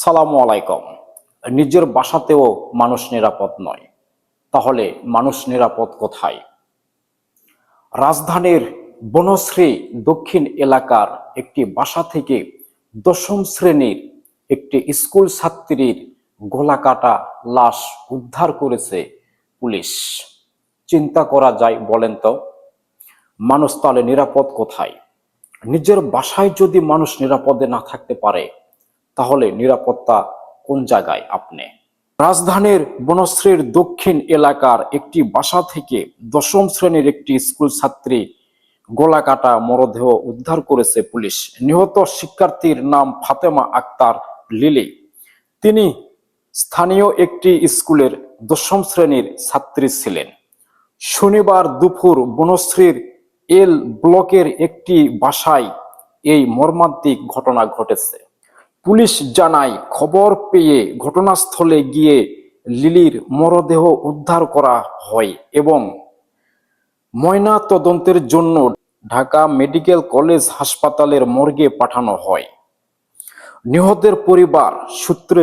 সালামু আলাইকুম। নিজের বাসাতেও মানুষ নিরাপদ নয়, তাহলে মানুষ নিরাপদ কোথায়? রাজধানীর বনশ্রী দক্ষিণ এলাকার একটি বাসা থেকে দশম শ্রেণীর একটি স্কুল ছাত্রীর গলাকাটা লাশ উদ্ধার করেছে পুলিশ। চিন্তা করা যায়, বলেন তো, মানুষ তাহলে নিরাপদ কোথায়? নিজের বাসায় যদি মানুষ নিরাপদে না থাকতে পারে, তাহলে নিরাপত্তা কোন জায়গায়? আপনি রাজধানীর বনশ্রীর দক্ষিণ এলাকার একটি বাসা থেকে দশম শ্রেণীর একটি স্কুল ছাত্রী গলাকাটা মরদেহ উদ্ধার করেছে পুলিশ। নিহত শিক্ষার্থীর নাম ফাতেমা আক্তার লিলি। তিনি স্থানীয় একটি স্কুলের দশম শ্রেণীর ছাত্রী ছিলেন। শনিবার দুপুর বনশ্রীর এল ব্লকের একটি বাসায় এই মর্মান্তিক ঘটনা ঘটেছে। পুলিশ জানায়, খবর পেয়ে ঘটনাস্থলে গিয়ে লিলির মরদেহ উদ্ধার করা হয় এবং ময়না তদন্তের জন্য ঢাকা মেডিকেল কলেজ হাসপাতালের মর্গে পাঠানো হয়। নিহতের পরিবার সূত্রে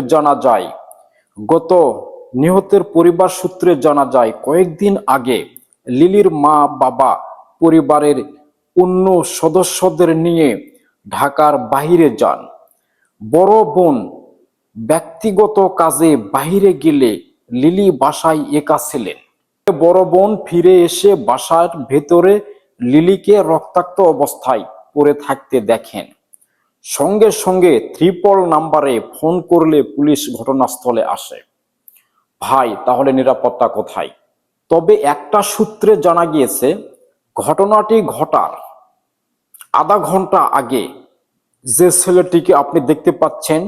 জানা যায় কয়েকদিন আগে লিলির মা বাবা পরিবারের অন্য সদস্যদের নিয়ে ঢাকার বাইরে যান। বড় বোন ব্যক্তিগত কাজে বাইরে গেলে লিলি বাসায় একা ছিলেন। বড় বোন ফিরে এসে বাসার ভেতরে লিলিকে রক্তাক্ত অবস্থায় পড়ে থাকতে দেখেন। সঙ্গে সঙ্গে 3 নাম্বারে ফোন করলে পুলিশ ঘটনাস্থলে আসে। ভাই, তাহলে নিরাপত্তা কোথায়? তবে একটা সূত্রে জানা গিয়েছে, ঘটনাটি ঘটার আধা ঘন্টা আগে যে ছেলেটিকে আপনি দেখতে পাচ্ছেন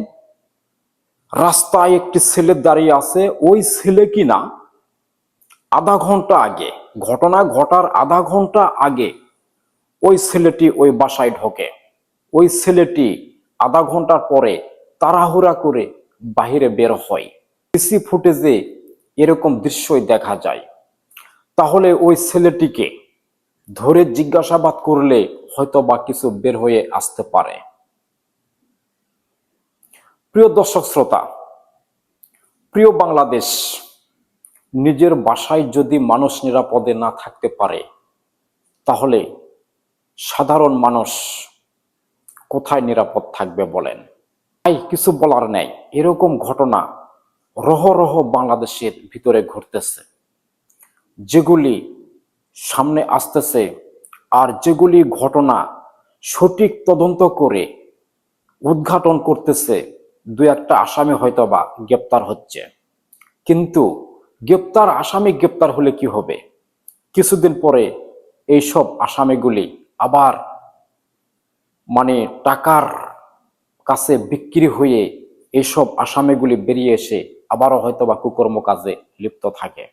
রাস্তায়, একটি ছেলে দাঁড়িয়ে আছে, ওই ছেলে কিনা আধা ঘন্টা আগে, ঘটনা ঘটার আধা ঘন্টা আগে ওই ছেলেটি ওই বাসায় ঢোকে। ওই ছেলেটি আধা ঘন্টার পরে তাড়াহুড়া করে বাহিরে বের হয়। সিসি ফুটেজে এরকম দৃশ্যই দেখা যায়। তাহলে ওই ছেলেটিকে ধরে জিজ্ঞাসাবাদ করলে হয়তো বা কিছু বের হয়ে আসতে পারে। প্রিয় দর্শক শ্রোতা, প্রিয় বাংলাদেশ, নিজের বাসায় যদি মানুষ নিরাপদে না থাকতে পারে, তাহলে সাধারণ মানুষ কোথায় নিরাপদ থাকবে বলেন? তাই কিছু বলার নেই। এরকম ঘটনা রহ বাংলাদেশের ভিতরে ঘটতেছে, যেগুলি সামনে আসতেছে, আর যেগুলি ঘটনা সঠিক তদন্ত করে উদ্ঘাটন করতেছে, 2-1টা আসামি হয়তোবা গ্রেপ্তার হচ্ছে। কিন্তু আসামি গ্রেপ্তার হলে কি হবে? কিছুদিন পরে এইসব আসামিগুলি আবার টাকার কাছে বিক্রি হয়ে এইসব আসামিগুলি বেরিয়ে এসে আবারও হয়তোবা কুকর্ম কাজে লিপ্ত থাকে।